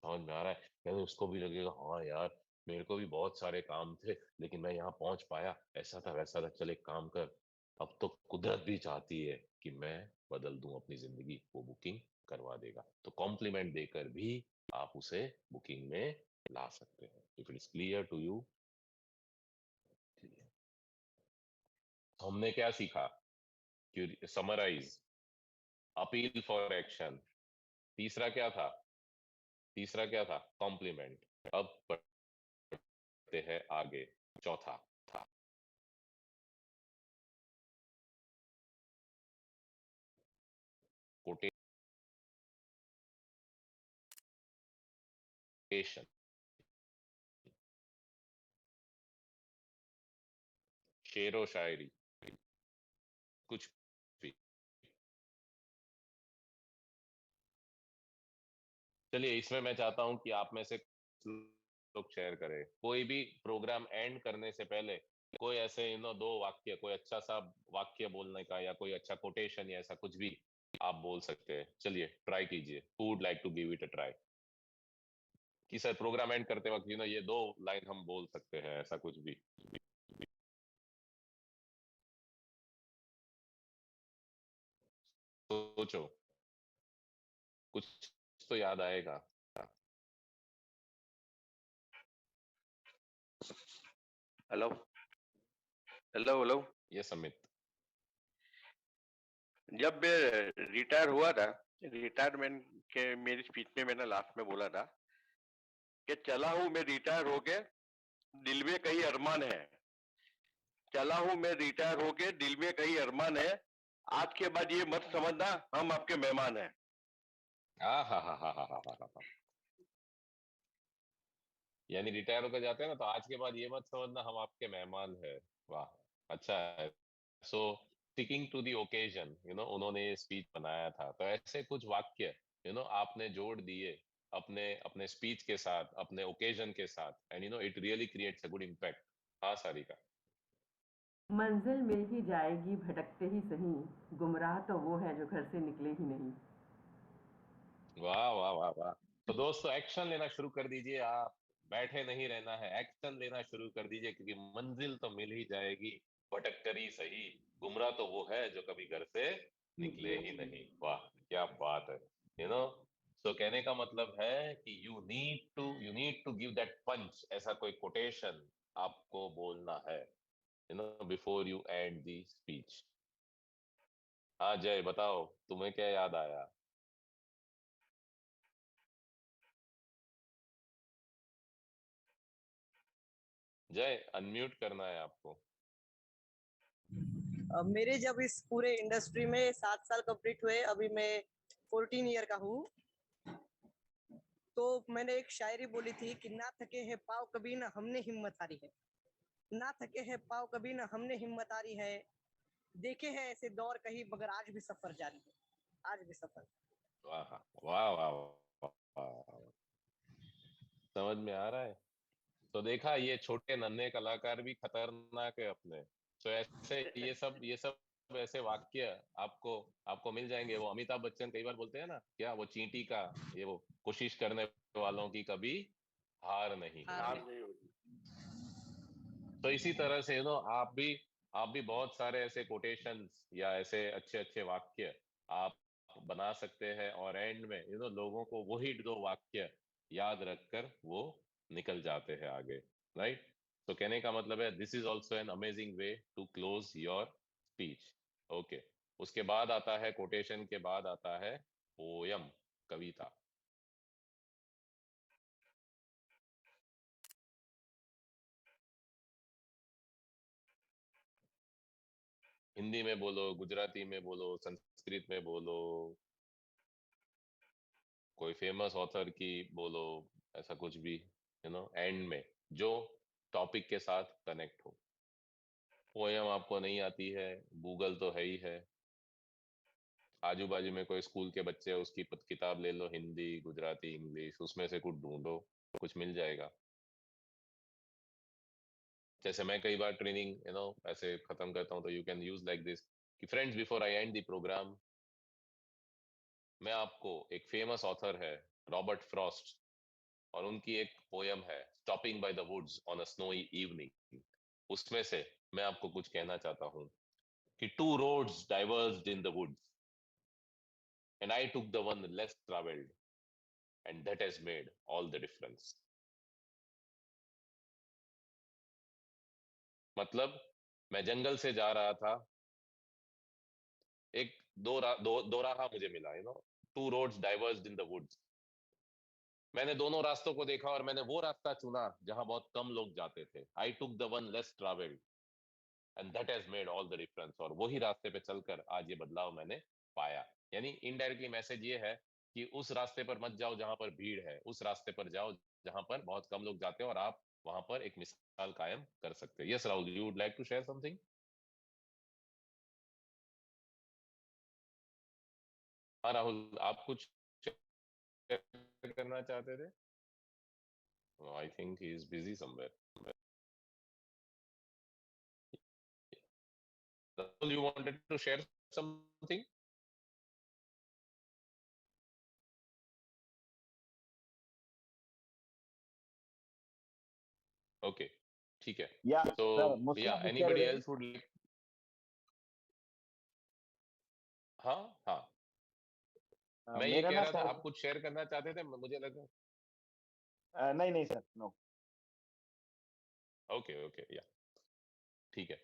समझ में आ रहा है? कहते उसको भी लगेगा, हाँ यार मेरे को भी बहुत सारे काम थे, लेकिन मैं यहाँ पहुंच पाया, ऐसा था वैसा था। चल एक काम कर, अब तो कुदरत भी चाहती है कि मैं बदल दूं अपनी जिंदगी, वो बुकिंग करवा देगा। तो कॉम्प्लीमेंट देकर भी आप उसे बुकिंग में ला सकते हैं। If it is clear to you. हमने क्या सीखा? Summarise, appeal for action. तीसरा क्या था? तीसरा क्या था? कॉम्प्लीमेंट। अब बढ़ते हैं आगे। चौथा था कोटेशन, शेरो शायरी, कुछ भी। चलिए इसमें मैं चाहता हूं कि आप में से लोग शेयर करें, कोई भी प्रोग्राम एंड करने से पहले कोई ऐसे 2 वाक्य, कोई अच्छा सा वाक्य बोलने का, या कोई अच्छा कोटेशन, या ऐसा कुछ भी आप बोल सकते हैं। चलिए ट्राई कीजिए। Who would like to give it a try? कि सर प्रोग्राम एंड करते वक्त ये 2 लाइन हम बोल सकते हैं, ऐसा कुछ भी। सोचो। कुछ तो याद आएगा। Hello hello hello. Yes Amit. जब मैं रिटायर हुआ था, रिटायरमेंट के मेरी स्पीच में मैंने लास्ट में बोला था कि चला हूं मैं रिटायर होके, दिल में कई अरमान है। चला हूं मैं रिटायर होके, दिल में कई अरमान है। आज के बाद ये मत समझना हम आपके मेहमान हैं। हा हा हा हा हा हा हा। यानी रिटायर होकर जाते हैं ना, तो आज के बाद ये मत समझना हम आपके मेहमान हैं। वाह, अच्छा है। सो स्टिकिंग टू द ओकेजन, उन्होंने ये स्पीच बनाया था, तो ऐसे कुछ वाक्य आपने जोड़ दिए अपने अपने स्पीच के साथ, अपने ओकेजन के साथ, and it really creates a good impact. हाँ सारिका। मंजिल मिल ही जाएगी भटकते ही सही, गुमराह तो वो है जो घर से निकले ही नहीं। वाह वाह वाह वाह। तो दोस्तों एक्शन लेना शुरू कर दीजिए आप। बैठे नहीं रहना है, एक्शन लेना शुरू कर दीजिए, क्योंकि मंजिल तो मिल ही जाएगी, भटक कर ही सही, गुमराह तो वो है जो कभी घर से निकले निकले ही ही नहीं। नहीं। वाह क्या बात है। यू नो सो कहने का मतलब है कि you need to give that punch, ऐसा कोई कोटेशन आपको बोलना है, before you end the speech. हाँ जय, बताओ तुम्हें क्या याद आया। जय, अनम्यूट करना है आपको। मेरे जब इस पूरे इंडस्ट्री में 7 साल कंप्लीट हुए, अभी मैं 14 ईयर का हूँ, तो मैंने एक शायरी बोली थी कि ना थके हैं पाँव कभी ना हमने हिम्मत हारी है। ना थके हैं पाँव कभी ना हमने हिम्मत हारी है। देखे हैं ऐसे दौर कहीं, मगर आज भी सफर जारी है। आज भी सफर। वाह वाह वाह वाह वाह। समझ में आ रहा है। तो देखा, ये छोटे नन्हे कलाकार भी खतरनाक है अपने। तो ऐसे ये सब ऐसे वाक्य आपको आपको मिल जाएंगे। वो अमिताभ बच्चन कई बार बोलते हैं ना, क्या वो चींटी का, ये वो कोशिश करने वालों की कभी हार नहीं हार होती। नहीं होती। तो इसी तरह से आप भी बहुत सारे ऐसे कोटेशंस या ऐसे अच्छे अच्छे वाक्य आप बना सकते हैं, और एंड में लोगों को वही दो वाक्य याद रखकर वो निकल जाते हैं आगे। राइट। तो कहने का मतलब है, this is also an amazing way to close your speech. Okay. उसके बाद आता है, कोटेशन के बाद आता है पोयम, कविता। हिंदी में बोलो, गुजराती में बोलो, संस्कृत में बोलो, कोई फेमस ऑथर की बोलो, ऐसा कुछ भी, एंड में जो टॉपिक के साथ कनेक्ट हो। पोयम आपको नहीं आती है, गूगल तो है ही है। आजू बाजू में कोई स्कूल के बच्चे, उसकी किताब ले लो, हिंदी गुजराती इंग्लिश, उसमें से कुछ ढूंढो, कुछ मिल जाएगा। जैसे मैं कई बार ट्रेनिंग ऐसे खत्म करता हूँ, तो you can use like this कि friends, before I end the programme, मैं आपको, एक फेमस ऑथर है रॉबर्ट फ्रॉस्ट, और उनकी एक पोयम है stopping by the woods on a snowy evening, उसमें से मैं आपको कुछ कहना चाहता हूँ कि two roads diverged in the woods and I took the one less travelled and that has made all the difference. मतलब मैं जंगल से जा रहा था, एक दो राह मुझे मिला, two roads diverged in the woods. मैंने दोनों रास्तों को देखा और मैंने वो रास्ता चुना जहां बहुत कम लोग जाते थे। I took the one less travelled and that has made all the difference, और वही रास्ते पे चलकर आज ये बदलाव मैंने पाया। यानी इनडायरेक्टली मैसेज ये है कि उस रास्ते पर मत जाओ जहां पर भीड़ है, उस रास्ते पर जाओ जहां पर बहुत कम लोग जाते हैं, और आप वहां पर एक मिसाल कायम कर सकते हैं। Yes Rahul, you would like to share something. हाँ राहुल, आप कुछ शेयर करना चाहते थे। I think he is busy somewhere. Rahul, you wanted to share something? Okay, ठीक है। Yeah, So sir, मुझसे yeah, आप कुछ कह anybody रहे थे? else would like? हाँ हाँ। मैं ये मेरा कह ना रहा था, सर, आप कुछ शेयर करना चाहते थे, मुझे लगा। नहीं नहीं सर, नो। ओके ओके, या ठीक है।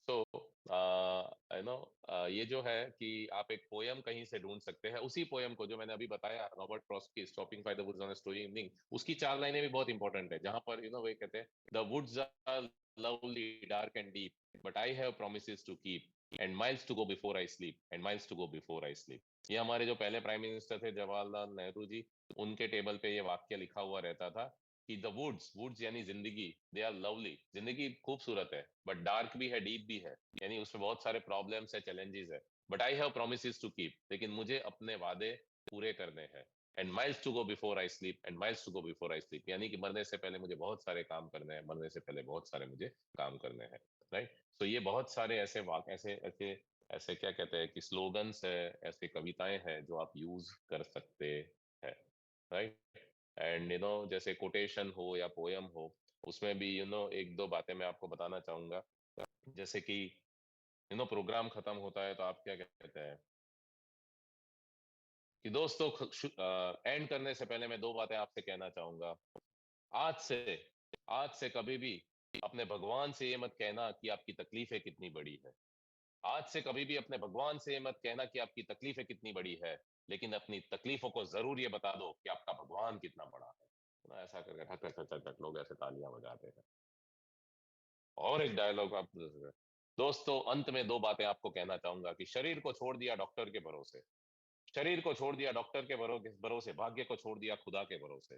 सो यू नो, ये जो है कि आप एक पोयम कहीं से ढूंढ सकते हैं, उसी पोयम को जो मैंने अभी बताया, रॉबर्ट फ्रॉस्ट की stopping by the woods on a स्टोरी इवनिंग, उसकी 4 लाइनें भी बहुत इंपॉर्टेंट है, जहां पर वे कहते हैं, the woods are lovely dark and deep but I have promises to keep and miles to go before I sleep and miles to go before I sleep. ये हमारे जो पहले प्राइम मिनिस्टर थे जवाहरलाल नेहरू जी, उनके टेबल पे ये वाक्य लिखा हुआ रहता था कि द वुड्स, वुड्स यानी जिंदगी, दे आर लवली, जिंदगी खूबसूरत है, बट डार्क भी है, डीप भी है, यानी उसमें बहुत सारे प्रॉब्लम्स है, चैलेंजेस है, but I have promises to keep, लेकिन मुझे अपने वादे पूरे करने हैं, and miles to go before I sleep and miles to go before I sleep, यानी कि मरने से पहले मुझे बहुत सारे काम करने हैं, मरने से पहले बहुत सारे मुझे काम करने हैं। राइट। सो ये बहुत सारे ऐसे ऐसे ऐसे ऐसे क्या कहते हैं कि स्लोगन्स है, ऐसे कविताएं हैं जो आप यूज कर सकते हैं। राइट। एंड जैसे कोटेशन हो या पोयम हो, उसमें भी एक दो बातें मैं आपको बताना चाहूंगा। जैसे कि प्रोग्राम खत्म होता है तो आप क्या कहते हैं कि दोस्तों, एंड करने से पहले मैं दो बातें आपसे कहना चाहूंगा। आज से आज से कभी भी अपने भगवान से ये मत कहना कि आपकी तकलीफें कितनी बड़ी है। आज से कभी भी अपने भगवान से ये मत कहना कि आपकी तकलीफें कितनी बड़ी है, लेकिन अपनी तकलीफों को जरूर ये बता दो कि आपका भगवान कितना बड़ा है। ऐसा करके ठक ठक ठक ठक लोग ऐसे तालियां बजाते हैं। और एक डायलॉग आप, दोस्तों अंत में दो बातें आपको कहना चाहूंगा कि शरीर को छोड़ दिया डॉक्टर के भरोसे, शरीर को छोड़ दिया डॉक्टर के भरोसे, भाग्य को छोड़ दिया खुदा के भरोसे,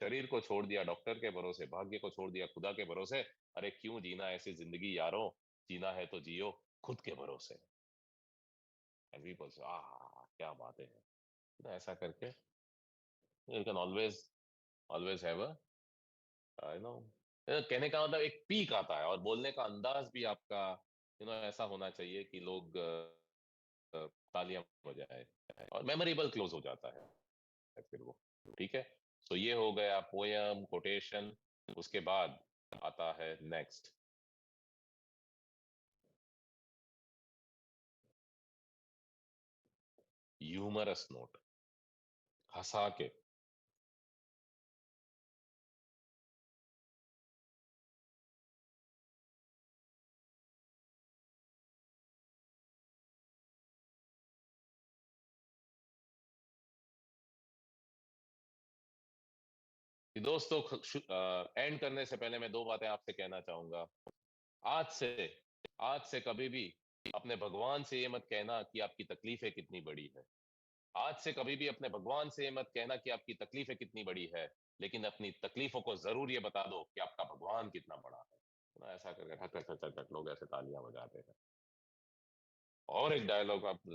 शरीर को छोड़ दिया डॉक्टर के भरोसे, भाग्य को छोड़ दिया खुदा के भरोसे, अरे क्यों जीना ऐसी जिंदगी यारो, जीना है तो जियो खुद के भरोसे। एंड पीपल से क्या बातें हैं। ऐसा करके you can always always have a कहने का मतलब एक पीक आता है, और बोलने का अंदाज भी आपका ऐसा होना चाहिए कि लोग तालियां बजाए, और मेमोरेबल क्लोज हो जाता है फिर वो। ठीक है। सो ये हो गया पोयम, कोटेशन। उसके बाद आता है नेक्स्ट, ह्यूमरस नोट, हंसा के। कि दोस्तों, एंड करने से पहले मैं दो बातें आपसे कहना चाहूंगा। आज से आज से कभी भी अपने भगवान से ये मत कहना कि आपकी तकलीफें कितनी बड़ी है। आज से कभी भी अपने भगवान से ये मत कहना कि आपकी तकलीफें कितनी बड़ी है, लेकिन अपनी तकलीफों को जरूर ये बता दो कि आपका भगवान कितना बड़ा है। ऐसा करके ठक ठक ठक ठक लोग ऐसे तालियां बजाते हैं। और एक डायलॉग आप,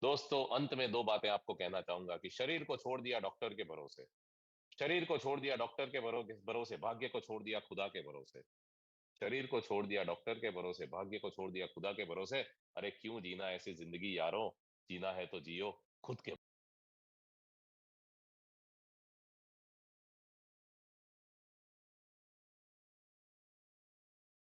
दोस्तों अंत में दो बातें आपको कहना चाहूंगा कि शरीर को छोड़ दिया डॉक्टर के भरोसे, शरीर को छोड़ दिया डॉक्टर के भरोसे, भाग्य को छोड़ दिया खुदा के भरोसे, शरीर को छोड़ दिया डॉक्टर के भरोसे, भाग्य को छोड़ दिया खुदा के भरोसे, अरे क्यों जीना ऐसी जिंदगी यारो, जीना है तो जियो खुद के